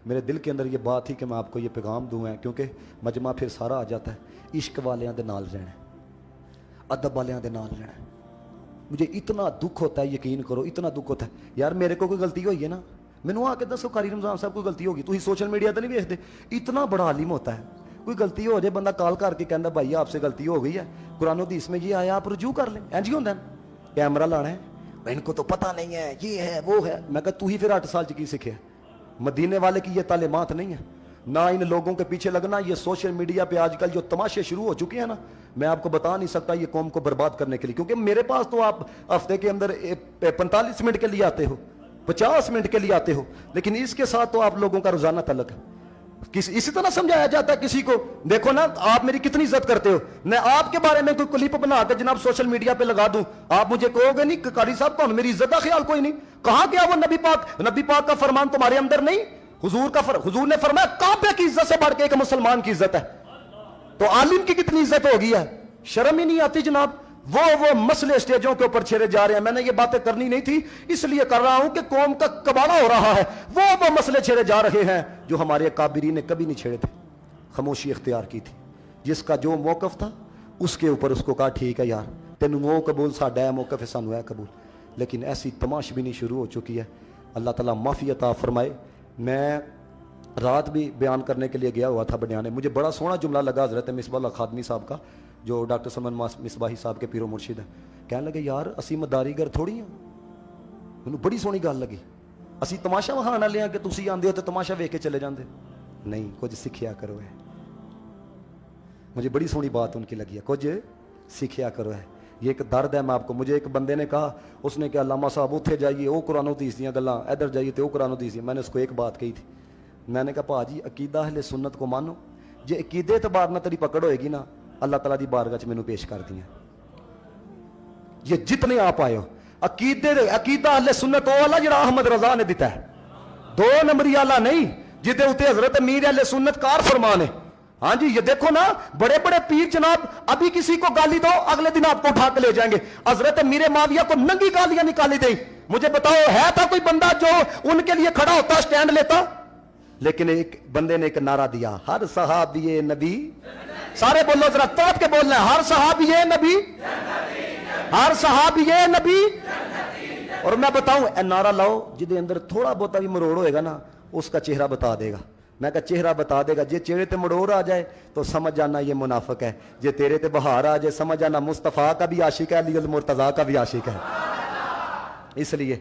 मेरे दिल के अंदर ये बात थी कि मैं आपको ये पैगाम दूँ है, क्योंकि मजमा फिर सारा आ जाता है। इश्क वालियां दे नाल रहना, अदब वालियां दे नाल रहना। मुझे इतना दुख होता है, यकीन करो इतना दुख होता है यार। मेरे को कोई गलती हुई है ना, मैनू आके दसो कारी रमजान साहब कोई गलती होगी, तुम सोशल मीडिया तो नहीं देखते, इतना बड़ा आलिम होता है, कोई गलती हो जाए बंदा कॉल करके कहता भाई आपसे गलती हो गई है, कुरान हदीस में ये आया, आप रुजू कर लें। इंज ही होंदा कैमरा लाना है, इनको तो पता नहीं है, ये है वो है। मैं कहा तू ही फिर 8 साल की सीखे, मदीने वाले की ये तालीमात नहीं है ना। इन लोगों के पीछे लगना, ये सोशल मीडिया पे आजकल जो तमाशे शुरू हो चुके हैं ना, मैं आपको बता नहीं सकता, ये कौम को बर्बाद करने के लिए। क्योंकि मेरे पास तो आप हफ्ते के अंदर 45 मिनट के लिए आते हो, 50 मिनट के लिए आते हो, लेकिन इसके साथ तो आप लोगों का रोजाना तलक है। इसी तरह समझाया जाता है किसी को, देखो ना आप मेरी कितनी इज्जत करते हो, मैं आपके बारे में कोई क्लिप बना के जनाब सोशल मीडिया पे लगा दूं, आप मुझे कहोगे नहीं कारी साहब कौन, मेरी इज्जत का ख्याल कोई नहीं। कहां गया वो नबी पाक का फरमान तुम्हारे अंदर नहीं? हुजूर ने फरमाया काबे की इज्जत से बढ़ के एक मुसलमान की इज्जत है, तो आलिम की कितनी इज्जत होगी है। शर्म ही नहीं आती जनाब। वो मसले स्टेजों के ऊपर छेड़े जा रहे हैं। मैंने ये बातें करनी नहीं थी, इसलिए कर रहा हूं कि कौम का कबाड़ा हो रहा है। वो मसले छेड़े जा रहे हैं जो हमारे काबिरीन ने कभी नहीं छेड़े थे। खामोशी इख्तियार की थी, जिसका जो मौकफ था उसके ऊपर उसको कहा ठीक है यार, तेन वो कबूल, साडा मौकफ है, सानू है कबूल। लेकिन ऐसी तमाशबीनी शुरू हो चुकी है। अल्लाह ताला माफ़ी अता फरमाए। मैं रात भी बयान करने के लिए गया हुआ था बनियाने, मुझे बड़ा सोहना जुमला लगा हज़रत मिसबाह खादमी साहब का, जो डॉक्टर सलमान मिसबाही साहब के पीरो मुर्शिद है। कहने लगे यार असी मदारीगर थोड़ी हाँ, मैनू बड़ी सोहनी गल लगी, असी तमाशा वहां वाले हैं कि तुसी आंदे हो तो तमाशा वेख के चले जाते, नहीं कुछ सीखिया करो है। मुझे बड़ी सोहनी बात उनकी लगी है, कुछ सीखिया करो है। ये एक दर्द है मैं आपको। मुझे एक बंदे ने कहा, उसने कहा लामा साहब उत्थे जाइए वो कुरान हदीस दियां गल्लां, इधर जाइए तो वो कुरान हदीस दियां। मैंने उसको एक बात कही थी, मैंने कहा भाजी अकीदा अहले सुन्नत को मानो, जे अकीदे एतबार ना तेरी पकड़ होएगी ना, अल्लाह ताला दी बारगाह च मैनू पेश कर दिया। ये जितने आप आए हो अकीदा अहले सुन्नत वो वाला जिहड़ा अहमद रजा ने दिता है, 2 नंबरी वाला नहीं, जिदे उत्ते हजरत मीर अहले सुन्नत कार फरमान है। हाँ जी, ये देखो ना बड़े बड़े पीर जनाब, अभी किसी को गाली दो अगले दिन आपको उठा के ले जाएंगे। हजरत मीर माविया को नंगी गालियां निकाली दी। मुझे बताओ है था कोई बंदा जो उनके लिए खड़ा होता, स्टैंड लेता? लेकिन एक बंदे ने एक नारा दिया, हर सहाबी नबी, सारे बोलो जरा तोड़ के बोलना है, हर सहाबी नबी, हर सहाबी नबी। और मैं बताऊं ए नारा लाओ, जिदे अंदर थोड़ा बहुत भी मरोड़ होएगा ना, उसका चेहरा बता देगा। मैं कहा चेहरा बता देगा, जे चेहरे ते मरोड़ आ जाए तो समझ जाना ये मुनाफिक है, जे तेरे ते बहार आ जाए समझ जाना मुस्तफा का भी आशिक है, अली अल मुर्तजा का भी आशिक है। इसलिए